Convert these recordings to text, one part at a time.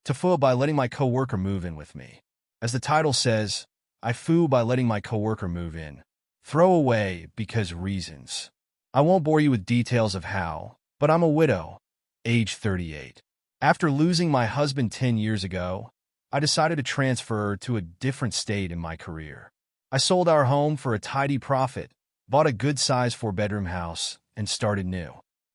TIFU by letting my coworker move in with me. As the title says, I foo by letting my coworker move in. Throw away because reasons. I won't bore you with details of how, but I'm a widow, age 38. After losing my husband 10 years ago, I decided to transfer to a different state in my career. I sold our home for a tidy profit, bought a good-sized 4-bedroom house, and started new.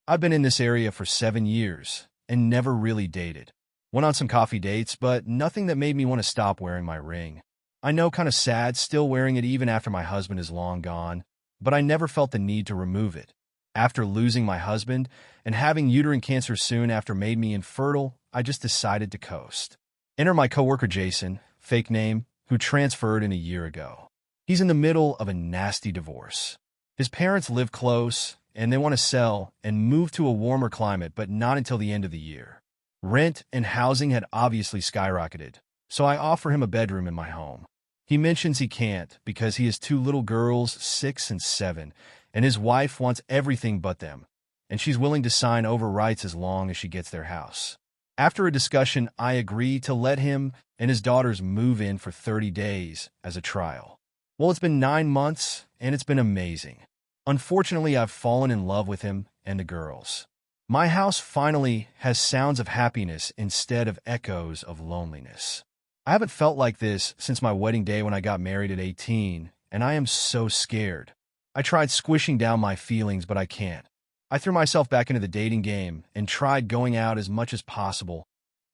I've been in this area for 7 years and never really dated. Went on some coffee dates, but nothing that made me want to stop wearing my ring. I know, kind of sad, still wearing it even after my husband is long gone, but I never felt the need to remove it. After losing my husband and having uterine cancer soon after made me infertile, I just decided to coast. Enter my coworker Jason, fake name, who transferred in a year ago. He's in the middle of a nasty divorce. His parents live close, and they want to sell and move to a warmer climate, but not until the end of the year. Rent and housing had obviously skyrocketed, so I offer him a bedroom in my home. He mentions he can't because he has 2 little girls, 6 and 7, and his wife wants everything but them, and she's willing to sign over rights as long as she gets their house. After a discussion, I agree to let him and his daughters move in for 30 days as a trial. Well, it's been 9 months, and it's been amazing. Unfortunately, I've fallen in love with him and the girls. My house finally has sounds of happiness instead of echoes of loneliness. I haven't felt like this since my wedding day when I got married at 18, and I am so scared. I tried squishing down my feelings, but I can't. I threw myself back into the dating game and tried going out as much as possible,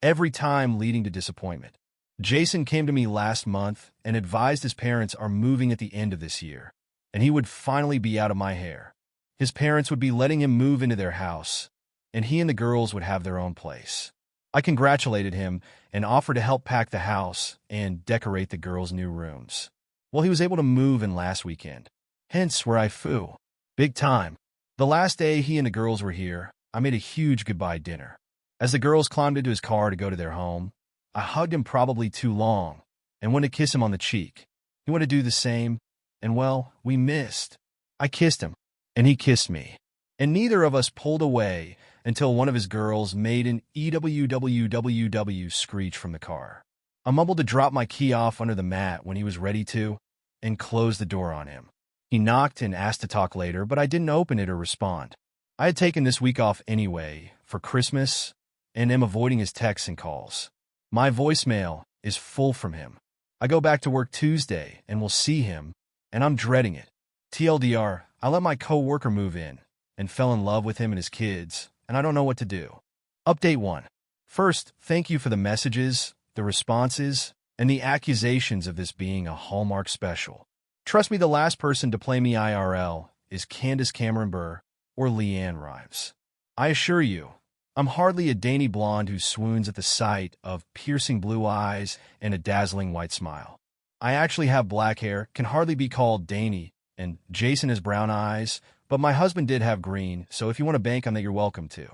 every time leading to disappointment. Jason came to me last month and advised his parents are moving at the end of this year, and he would finally be out of my hair. His parents would be letting him move into their house, and he and the girls would have their own place. I congratulated him and offered to help pack the house and decorate the girls' new rooms. Well, he was able to move in last weekend, hence where I foo. Big time. The last day he and the girls were here, I made a huge goodbye dinner. As the girls climbed into his car to go to their home, I hugged him probably too long and went to kiss him on the cheek. He wanted to do the same, and well, we missed. I kissed him, and he kissed me, and neither of us pulled away until one of his girls made an EWWWW screech from the car. I mumbled to drop my key off under the mat when he was ready to, and closed the door on him. He knocked and asked to talk later, but I didn't open it or respond. I had taken this week off anyway, for Christmas, and am avoiding his texts and calls. My voicemail is full from him. I go back to work Tuesday and will see him, and I'm dreading it. TLDR, I let my coworker move in, and fell in love with him and his kids, and I don't know what to do. Update 1. First, thank you for the messages, the responses, and the accusations of this being a Hallmark special. Trust me, the last person to play me IRL is Candace Cameron Bure or Leanne Rives. I assure you, I'm hardly a dainty blonde who swoons at the sight of piercing blue eyes and a dazzling white smile. I actually have black hair, can hardly be called dainty, and Jason has brown eyes, but my husband did have green, so if you want to bank on that, you're welcome to.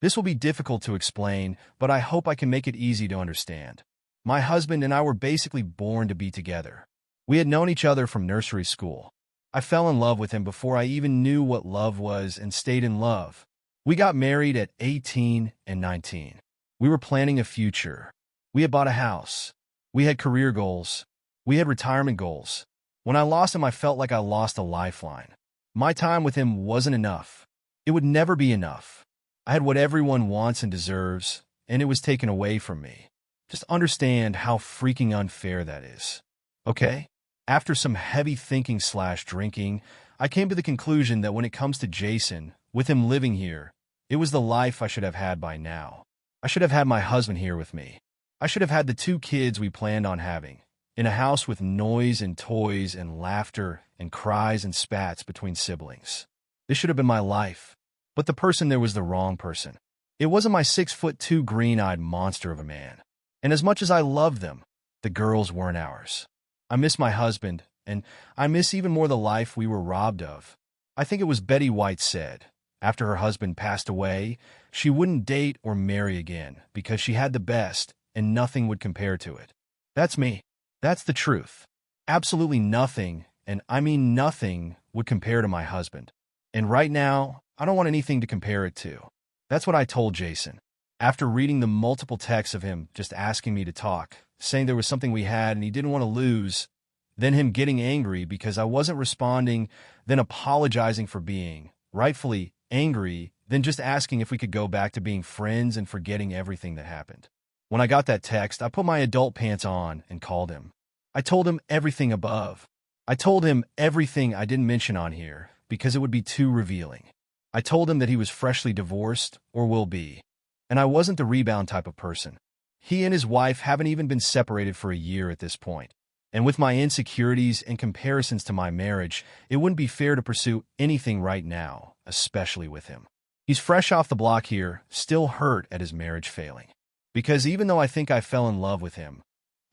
This will be difficult to explain, but I hope I can make it easy to understand. My husband and I were basically born to be together. We had known each other from nursery school. I fell in love with him before I even knew what love was and stayed in love. We got married at 18 and 19. We were planning a future. We had bought a house. We had career goals. We had retirement goals. When I lost him, I felt like I lost a lifeline. My time with him wasn't enough. It would never be enough. I had what everyone wants and deserves, and it was taken away from me. Just understand how freaking unfair that is. Okay? After some heavy thinking/drinking, I came to the conclusion that when it comes to Jason, with him living here, it was the life I should have had by now. I should have had my husband here with me. I should have had the 2 kids we planned on having, in a house with noise and toys and laughter and cries and spats between siblings. This should have been my life, but the person there was the wrong person. It wasn't my 6'2" green-eyed monster of a man. And as much as I loved them, the girls weren't ours. I miss my husband, and I miss even more the life we were robbed of. I think it was Betty White said, after her husband passed away, she wouldn't date or marry again because she had the best and nothing would compare to it. That's me. That's the truth. Absolutely nothing, and I mean nothing, would compare to my husband. And right now, I don't want anything to compare it to. That's what I told Jason. After reading the multiple texts of him just asking me to talk, saying there was something we had and he didn't want to lose, then him getting angry because I wasn't responding, then apologizing for being, rightfully, angry, then just asking if we could go back to being friends and forgetting everything that happened. When I got that text, I put my adult pants on and called him. I told him everything above. I told him everything I didn't mention on here because it would be too revealing. I told him that he was freshly divorced, or will be, and I wasn't the rebound type of person. He and his wife haven't even been separated for a year at this point. And with my insecurities and comparisons to my marriage, it wouldn't be fair to pursue anything right now, especially with him. He's fresh off the block here, still hurt at his marriage failing. Because even though I think I fell in love with him,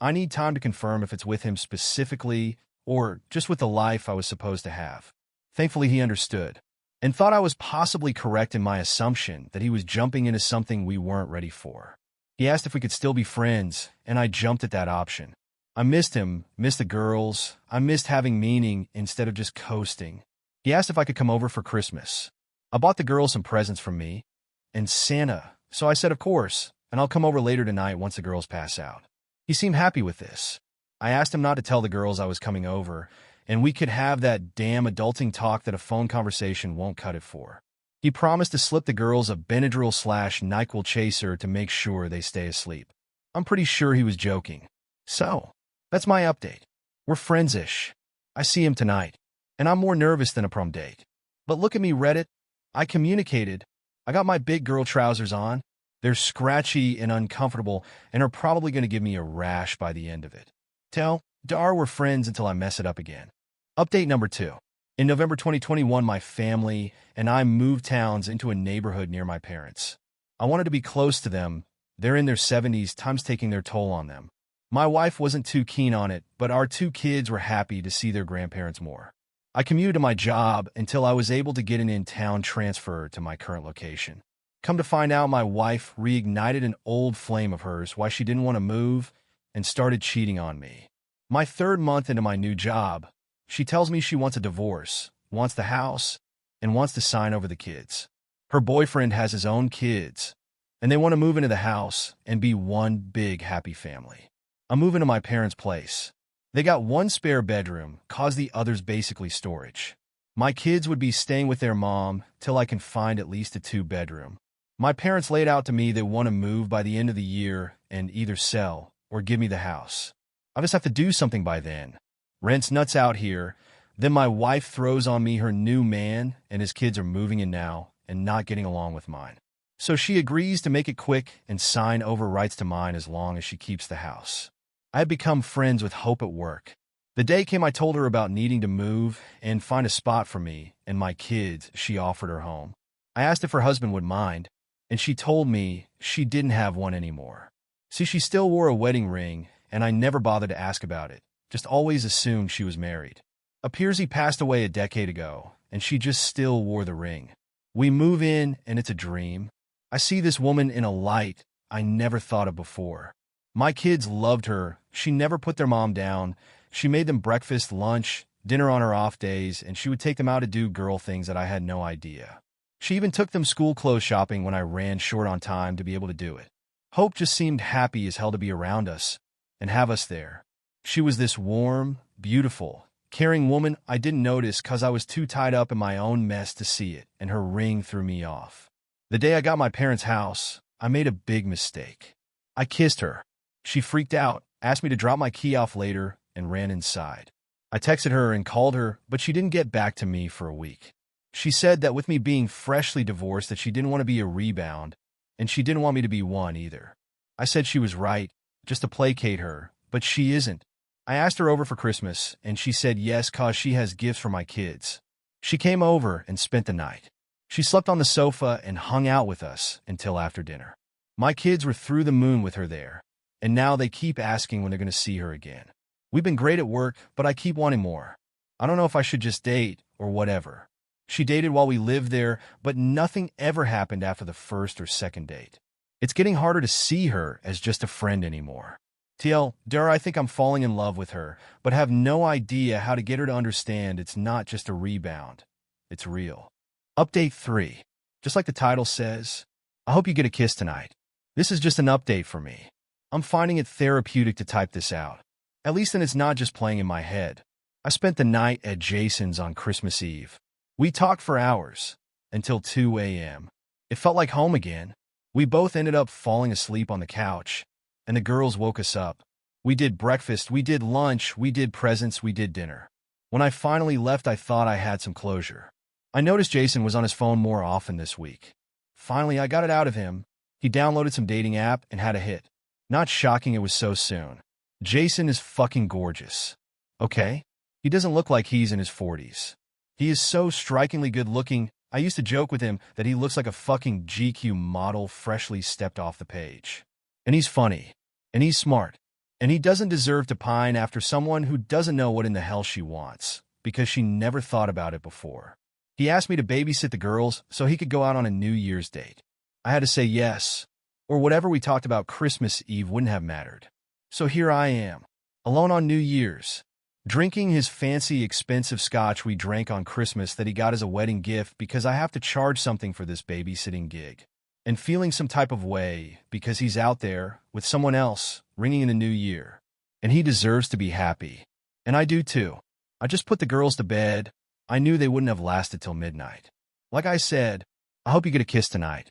I need time to confirm if it's with him specifically or just with the life I was supposed to have. Thankfully, he understood and thought I was possibly correct in my assumption that he was jumping into something we weren't ready for. He asked if we could still be friends, and I jumped at that option. I missed him, missed the girls, I missed having meaning instead of just coasting. He asked if I could come over for Christmas. I bought the girls some presents from me and Santa, so I said of course, and I'll come over later tonight once the girls pass out. He seemed happy with this. I asked him not to tell the girls I was coming over, and we could have that damn adulting talk that a phone conversation won't cut it for. He promised to slip the girls a Benadryl/NyQuil chaser to make sure they stay asleep. I'm pretty sure he was joking. So, that's my update. We're friends-ish. I see him tonight, and I'm more nervous than a prom date. But look at me, Reddit. I communicated. I got my big girl trousers on. They're scratchy and uncomfortable and are probably going to give me a rash by the end of it. Tell Dar we're friends until I mess it up again. Update number 2. In November 2021, my family and I moved towns into a neighborhood near my parents. I wanted to be close to them. They're in their 70s, time's taking their toll on them. My wife wasn't too keen on it, but our 2 kids were happy to see their grandparents more. I commuted to my job until I was able to get an in-town transfer to my current location. Come to find out, my wife reignited an old flame of hers why she didn't want to move and started cheating on me. My 3rd month into my new job, she tells me she wants a divorce, wants the house, and wants to sign over the kids. Her boyfriend has his own kids, and they want to move into the house and be one big happy family. I'm moving to my parents' place. They got 1 spare bedroom, cause the other's basically storage. My kids would be staying with their mom till I can find at least a 2-bedroom. My parents laid out to me they want to move by the end of the year and either sell or give me the house. I just have to do something by then. Rent's nuts out here. Then my wife throws on me her new man and his kids are moving in now and not getting along with mine. So she agrees to make it quick and sign over rights to mine as long as she keeps the house. I had become friends with Hope at work. The day came I told her about needing to move and find a spot for me and my kids. She offered her home. I asked if her husband would mind, and she told me she didn't have one anymore. See, she still wore a wedding ring, and I never bothered to ask about it, just always assumed she was married. Appears he passed away a decade ago, and she just still wore the ring. We move in, and it's a dream. I see this woman in a light I never thought of before. My kids loved her. She never put their mom down. She made them breakfast, lunch, dinner on her off days, and she would take them out to do girl things that I had no idea. She even took them school clothes shopping when I ran short on time to be able to do it. Hope just seemed happy as hell to be around us and have us there. She was this warm, beautiful, caring woman I didn't notice because I was too tied up in my own mess to see it, and her ring threw me off. The day I got my parents' house, I made a big mistake. I kissed her. She freaked out, asked me to drop my key off later, and ran inside. I texted her and called her, but she didn't get back to me for a week. She said that with me being freshly divorced that she didn't want to be a rebound, and she didn't want me to be one either. I said she was right, just to placate her, but she isn't. I asked her over for Christmas, and she said yes cause she has gifts for my kids. She came over and spent the night. She slept on the sofa and hung out with us until after dinner. My kids were through the moon with her there, and now they keep asking when they're going to see her again. We've been great at work, but I keep wanting more. I don't know if I should just date or whatever. She dated while we lived there, but nothing ever happened after the 1st or 2nd date. It's getting harder to see her as just a friend anymore. Dara, I think I'm falling in love with her, but have no idea how to get her to understand it's not just a rebound. It's real. Update 3. Just like the title says, I hope you get a kiss tonight. This is just an update for me. I'm finding it therapeutic to type this out. At least then it's not just playing in my head. I spent the night at Jason's on Christmas Eve. We talked for hours, until 2 a.m. It felt like home again. We both ended up falling asleep on the couch, and the girls woke us up. We did breakfast, we did lunch, we did presents, we did dinner. When I finally left, I thought I had some closure. I noticed Jason was on his phone more often this week. Finally, I got it out of him. He downloaded some dating app and had a hit. Not shocking it was so soon. Jason is fucking gorgeous. Okay? He doesn't look like he's in his 40s. He is so strikingly good looking. I used to joke with him that he looks like a fucking GQ model freshly stepped off the page. And he's funny. And he's smart. And he doesn't deserve to pine after someone who doesn't know what in the hell she wants, because she never thought about it before. He asked me to babysit the girls so he could go out on a New Year's date. I had to say yes, or whatever we talked about Christmas Eve wouldn't have mattered. So here I am, alone on New Year's, drinking his fancy, expensive scotch we drank on Christmas that he got as a wedding gift because I have to charge something for this babysitting gig, and feeling some type of way because he's out there with someone else ringing in the new year, and he deserves to be happy. And I do too. I just put the girls to bed. I knew they wouldn't have lasted till midnight. Like I said, I hope you get a kiss tonight.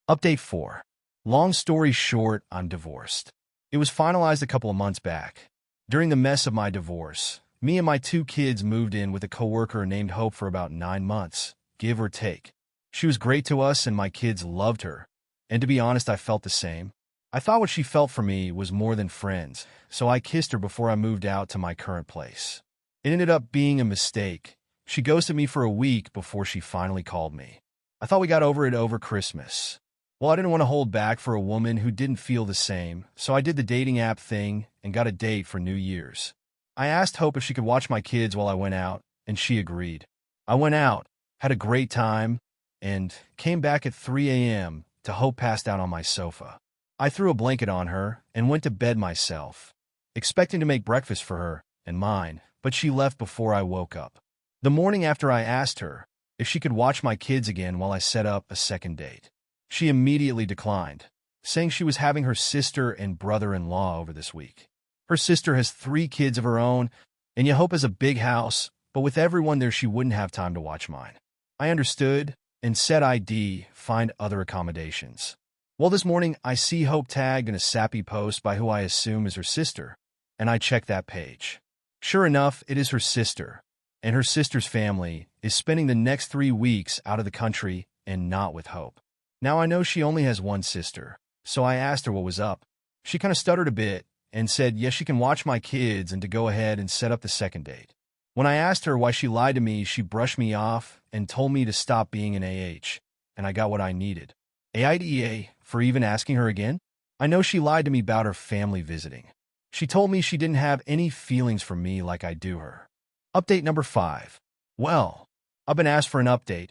Update 4. Long story short, I'm divorced. It was finalized a couple of months back. During the mess of my divorce, me and my 2 kids moved in with a coworker named Hope for about 9 months, give or take. She was great to us and my kids loved her. And to be honest, I felt the same. I thought what she felt for me was more than friends, so I kissed her before I moved out to my current place. It ended up being a mistake. She ghosted me for a week before she finally called me. I thought we got over it over Christmas. Well, I didn't want to hold back for a woman who didn't feel the same, so I did the dating app thing and got a date for New Year's. I asked Hope if she could watch my kids while I went out, and she agreed. I went out, had a great time, and came back at 3 a.m. to Hope passed out on my sofa. I threw a blanket on her and went to bed myself, expecting to make breakfast for her and mine, but she left before I woke up. The morning after, I asked her if she could watch my kids again while I set up a second date. She immediately declined, saying she was having her sister and brother-in-law over this week. Her sister has 3 kids of her own, and Hope has a big house, but with everyone there she wouldn't have time to watch mine. I understood and said I'd find other accommodations. Well, this morning I see Hope tagged in a sappy post by who I assume is her sister, and I check that page. Sure enough, it is her sister, and her sister's family is spending the next 3 weeks out of the country and not with Hope. Now, I know she only has one sister, so I asked her what was up. She kind of stuttered a bit and said yes, she can watch my kids and to go ahead and set up the second date. When I asked her why she lied to me, she brushed me off and told me to stop being an AH, and I got what I needed. AIDA for even asking her again? I know she lied to me about her family visiting. She told me she didn't have any feelings for me like I do her. Update number 5. Well, I've been asked for an update.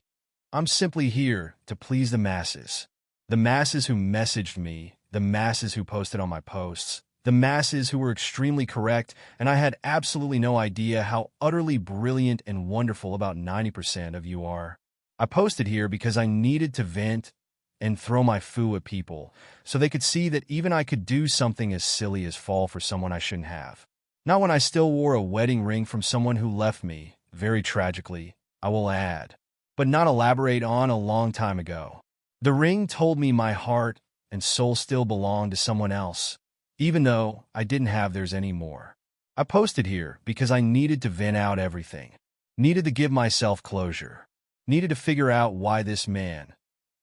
I'm simply here to please the masses. The masses who messaged me, the masses who posted on my posts, the masses who were extremely correct, and I had absolutely no idea how utterly brilliant and wonderful about 90% of you are. I posted here because I needed to vent and throw my foo at people so they could see that even I could do something as silly as fall for someone I shouldn't have. Not when I still wore a wedding ring from someone who left me, very tragically, I will add, but not elaborate on, a long time ago. The ring told me my heart and soul still belonged to someone else, even though I didn't have theirs anymore. I posted here because I needed to vent out everything, needed to give myself closure, needed to figure out why this man,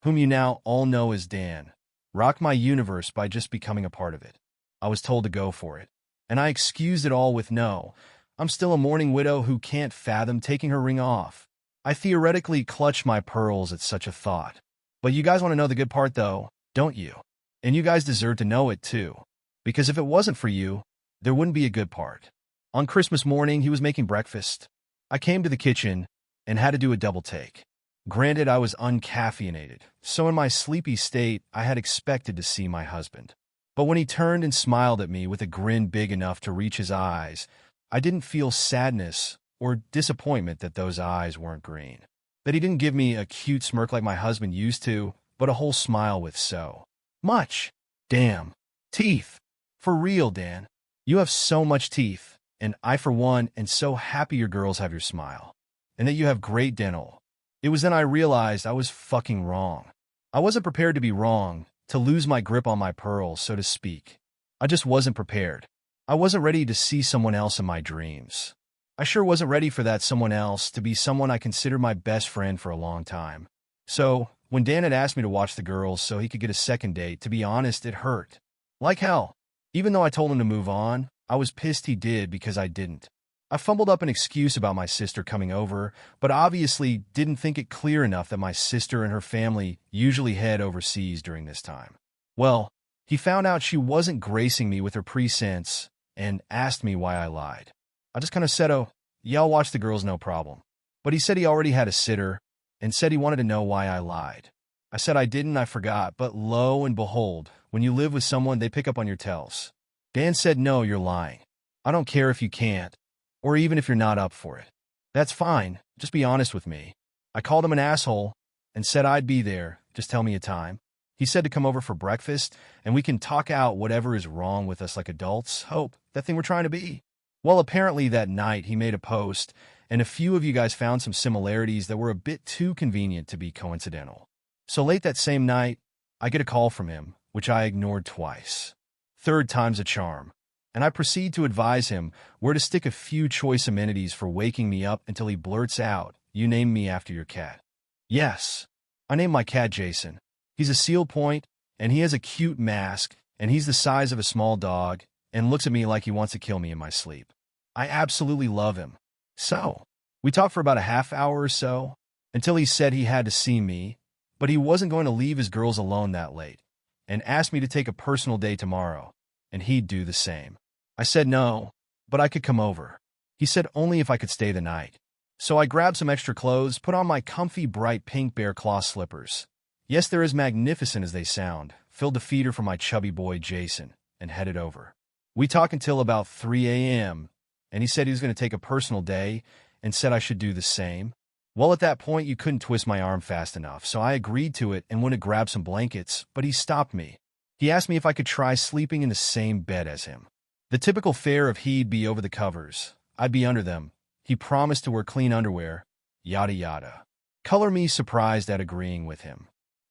whom you now all know as Dan, rocked my universe by just becoming a part of it. I was told to go for it, and I excused it all with no, I'm still a mourning widow who can't fathom taking her ring off. I theoretically clutch my pearls at such a thought. But you guys want to know the good part though, don't you? And you guys deserve to know it too. Because if it wasn't for you, there wouldn't be a good part. On Christmas morning, he was making breakfast. I came to the kitchen and had to do a double take. Granted, I was uncaffeinated, so in my sleepy state, I had expected to see my husband. But when he turned and smiled at me with a grin big enough to reach his eyes, I didn't feel sadness or disappointment that those eyes weren't green. That he didn't give me a cute smirk like my husband used to, but a whole smile with so much Damn. Teeth. For real, Dan. You have so much teeth, and I, for one, am so happy your girls have your smile, and that you have great dental. It was then I realized I was fucking wrong. I wasn't prepared to be wrong, to lose my grip on my pearls, so to speak. I just wasn't prepared. I wasn't ready to see someone else in my dreams. I sure wasn't ready for that someone else to be someone I considered my best friend for a long time. So, when Dan had asked me to watch the girls so he could get a second date, to be honest, it hurt. Like hell. Even though I told him to move on, I was pissed he did because I didn't. I fumbled up an excuse about my sister coming over, but obviously didn't think it clear enough that my sister and her family usually head overseas during this time. Well, he found out she wasn't gracing me with her presents and asked me why I lied. I just kind of said, oh, yeah, I'll watch the girls, no problem. But he said he already had a sitter and said he wanted to know why I lied. I said I didn't, I forgot, but lo and behold, when you live with someone, they pick up on your tells. Dan said, no, you're lying. I don't care if you can't, or even if you're not up for it. That's fine, just be honest with me. I called him an asshole and said I'd be there, just tell me a time. He said to come over for breakfast, and we can talk out whatever is wrong with us like adults. Hope, that thing we're trying to be. Well, apparently that night he made a post, and a few of you guys found some similarities that were a bit too convenient to be coincidental. So late that same night, I get a call from him, which I ignored twice. Third time's a charm, and I proceed to advise him where to stick a few choice amenities for waking me up until he blurts out, you named me after your cat. Yes, I named my cat Jason. He's a seal point, and he has a cute mask, and he's the size of a small dog, and looks at me like he wants to kill me in my sleep. I absolutely love him. So, we talked for about a half hour or so, until he said he had to see me, but he wasn't going to leave his girls alone that late, and asked me to take a personal day tomorrow, and he'd do the same. I said no, but I could come over. He said only if I could stay the night. So I grabbed some extra clothes, put on my comfy bright pink bear claw slippers. Yes, they're as magnificent as they sound, filled the feeder for my chubby boy Jason, and headed over. We talked until about 3 a.m., and he said he was going to take a personal day and said I should do the same. Well, at that point, you couldn't twist my arm fast enough, so I agreed to it and went to grab some blankets, but he stopped me. He asked me if I could try sleeping in the same bed as him. The typical fare of he'd be over the covers, I'd be under them. He promised to wear clean underwear, yada yada. Color me surprised at agreeing with him.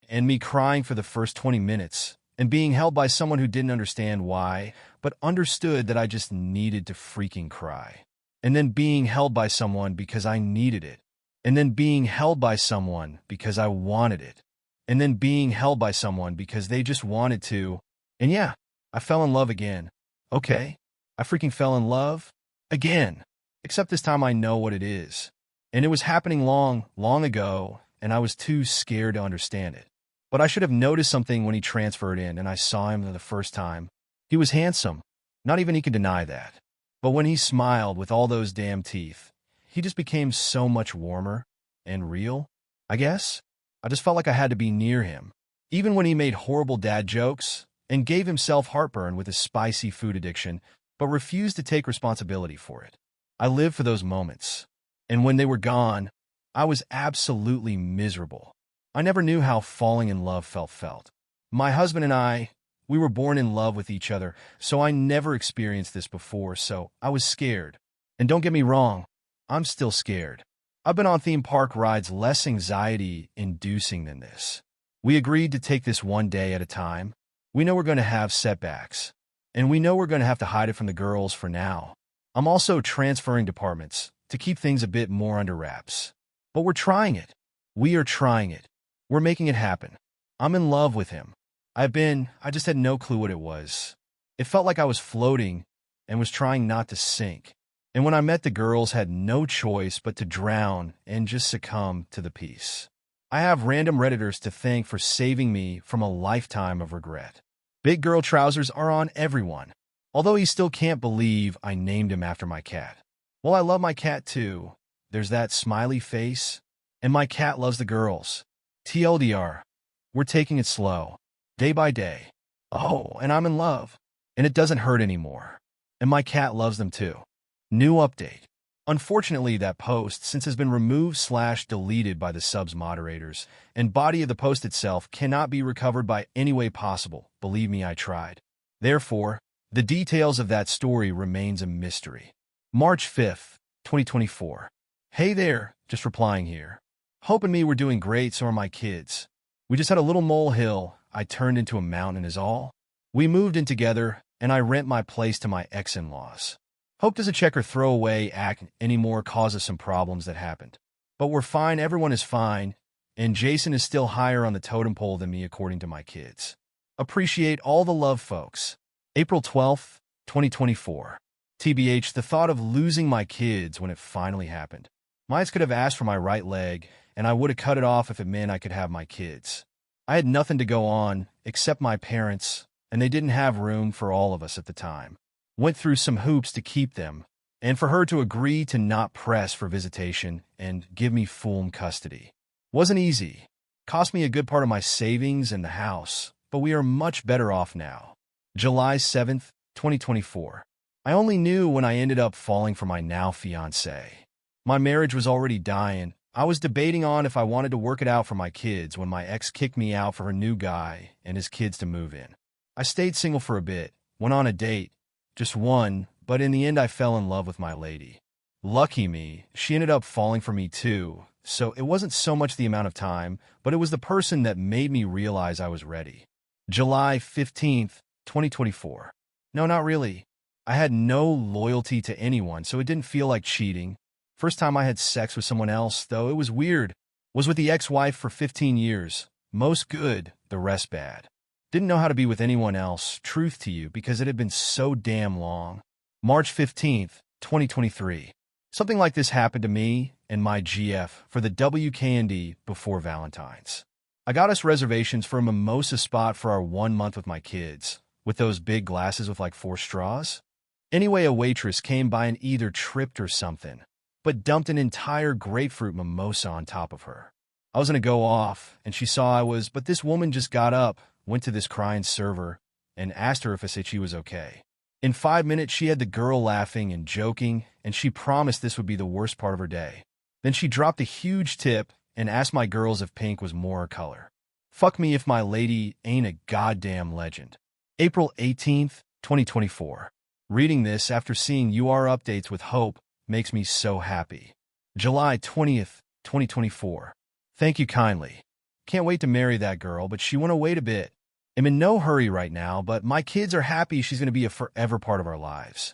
And me crying for the first 20 minutes, and being held by someone who didn't understand why, but understood that I just needed to freaking cry. And then being held by someone because I needed it. And then being held by someone because I wanted it. And then being held by someone because they just wanted to. And yeah, I fell in love again. Okay, I freaking fell in love again. Except this time I know what it is. And it was happening long, long ago, and I was too scared to understand it. But I should have noticed something when he transferred in and I saw him for the first time. He was handsome. Not even he could deny that. But when he smiled with all those damn teeth, he just became so much warmer and real, I guess. I just felt like I had to be near him. Even when he made horrible dad jokes and gave himself heartburn with his spicy food addiction, but refused to take responsibility for it. I lived for those moments. And when they were gone, I was absolutely miserable. I never knew how falling in love felt. My husband and I, we were born in love with each other, so I never experienced this before, so I was scared. And don't get me wrong, I'm still scared. I've been on theme park rides less anxiety-inducing than this. We agreed to take this one day at a time. We know we're going to have setbacks, and we know we're going to have to hide it from the girls for now. I'm also transferring departments to keep things a bit more under wraps. But we're trying it. We are trying it. We're making it happen. I'm in love with him. I just had no clue what it was. It felt like I was floating and was trying not to sink. And when I met the girls, had no choice but to drown and just succumb to the peace. I have random Redditors to thank for saving me from a lifetime of regret. Big girl trousers are on everyone. Although he still can't believe I named him after my cat. Well, I love my cat too. There's that smiley face. And my cat loves the girls. TLDR. We're taking it slow. Day by day. Oh, and I'm in love. And it doesn't hurt anymore. And my cat loves them too. New update. Unfortunately, that post since has been removed/deleted by the sub's moderators, and body of the post itself cannot be recovered by any way possible. Believe me, I tried. Therefore, the details of that story remains a mystery. March 5th, 2024. Hey there, just replying here. Hope and me were doing great, so are my kids. We just had a little molehill I turned into a mountain is all. We moved in together, and I rent my place to my ex-in-laws. Hope doesn't check or throw away act anymore causes some problems that happened. But we're fine, everyone is fine, and Jason is still higher on the totem pole than me according to my kids. Appreciate all the love, folks. April 12th, 2024. TBH, the thought of losing my kids when it finally happened. My ex could have asked for my right leg, and I would have cut it off if it meant I could have my kids. I had nothing to go on, except my parents, and they didn't have room for all of us at the time. Went through some hoops to keep them, and for her to agree to not press for visitation and give me full custody. Wasn't easy. Cost me a good part of my savings and the house, but we are much better off now. July 7th, 2024. I only knew when I ended up falling for my now fiancé. My marriage was already dying. I was debating on if I wanted to work it out for my kids when my ex kicked me out for her new guy and his kids to move in. I stayed single for a bit, went on a date, just one, but in the end I fell in love with my lady. Lucky me, she ended up falling for me too, so it wasn't so much the amount of time, but it was the person that made me realize I was ready. July 15th, 2024. No, not really. I had no loyalty to anyone, so it didn't feel like cheating. First time I had sex with someone else, though, it was weird. Was with the ex-wife for 15 years. Most good, the rest bad. Didn't know how to be with anyone else, truth to you, because it had been so damn long. March 15th, 2023. Something like this happened to me and my GF for the WKND before Valentine's. I got us reservations for a mimosa spot for our 1 month with my kids, with those big glasses with like 4 straws. Anyway, a waitress came by and either tripped or something, but dumped an entire grapefruit mimosa on top of her. I was going to go off, and she saw I was, but this woman just got up, went to this crying server, and asked her if I said she was okay. In 5 minutes, she had the girl laughing and joking, and she promised this would be the worst part of her day. Then she dropped a huge tip and asked my girls if pink was more her color. Fuck me if my lady ain't a goddamn legend. April 18th, 2024. Reading this after seeing UR updates with Hope makes me so happy. July 20th, 2024. Thank you kindly. Can't wait to marry that girl, but she want to wait a bit. I'm in no hurry right now, but my kids are happy she's going to be a forever part of our lives.